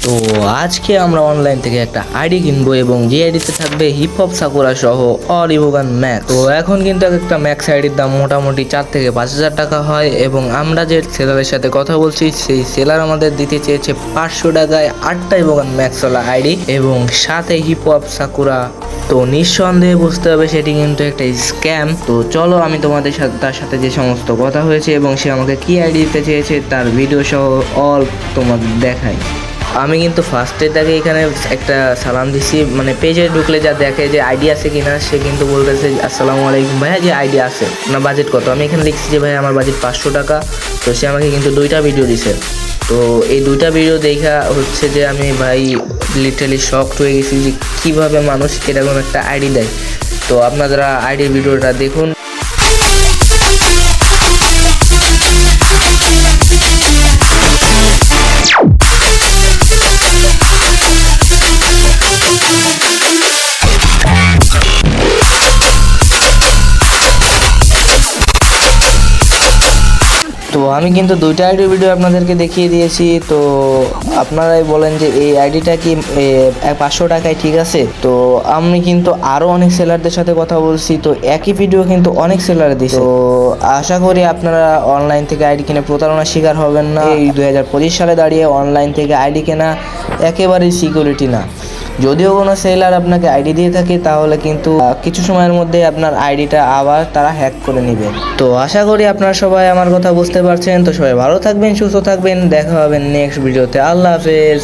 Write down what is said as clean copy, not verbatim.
তো আজকে আমরা অনলাইন থেকে একটা আইডি কিনবো এবং যে আইডিতে থাকবে হিপ হপ সাকুরা সহ অল ইভোগান ম্যাক্স। তো এখন কিন্তু একটা ম্যাক্স আইডির দাম মোটামুটি 4 থেকে 5,000 টাকা হয় এবং আমরা যে সেলারের সাথে কথা বলছি সেই সেলার আমাদের দিতে চেয়েছে 500 টাকায় 8টা ইভোগান ম্যাক্সওয়ালা আইডি এবং সাথে হিপ হপ সাকুরা। তো নিঃসন্দেহে বুঝতে হবে সেটি কিন্তু একটা স্ক্যাম। তো চলো আমি তোমাদের সাথে তার সাথে যে সমস্ত কথা হয়েছে এবং সে আমাকে কি আইডি দিতে চেয়েছে তার ভিডিও সহ অল তোমাদের দেখাই। আমি কিন্তু ফার্স্টে তাকে এখানে একটা সালাম দিছি, মানে পেজে ঢুকলে যা দেখে যে আইডি আছে কিনা, সে কিন্তু বলতেছে আসসালামু আলাইকুম ভাইয়া, যে আইডি আছে না, বাজেট কত। আমি এখানে লিখছি যে ভাই আমার বাজেট 500 টাকা। তো সে আমাকে কিন্তু 2টা ভিডিও দিছে। তো এই 2টা ভিডিও দেখা হচ্ছে যে আমি ভাই লিটারালি শকড হয়ে গেছি যে কীভাবে মানুষ এরকম একটা আইডি দেয়। তো আপনারা আইডির ভিডিওটা দেখুন। তো আমি কিন্তু 2টা আইডির ভিডিও আপনাদেরকে দেখিয়ে দিয়েছি। তো আপনারাই বলেন যে এই আইডিটা কি 500 টাকায় ঠিক আছে। তো আমি কিন্তু আরও অনেক সেলারদের সাথে কথা বলছি, তো একই ভিডিও কিন্তু অনেক সেলার দিছে। তো আশা করি আপনারা অনলাইন থেকে আইডি কিনে প্রতারণার শিকার হবেন না। এই 2025 সালে দাঁড়িয়ে অনলাইন থেকে আইডি কেনা একেবারেই সিকিউরিটি না। যদিও কোনো সেলার আপনাকে আইডি দিয়ে থাকে তাহলে কিন্তু কিছু সময়ের মধ্যে আপনার আইডিটা আবার তারা হ্যাক করে নেবে। তো আশা করি আপনারা সবাই আমার কথা বুঝতে পারছেন। তো সবাই ভালো থাকবেন, সুস্থ থাকবেন, দেখা হবে নেক্সট ভিডিওতে। আল্লাহ হাফেজ।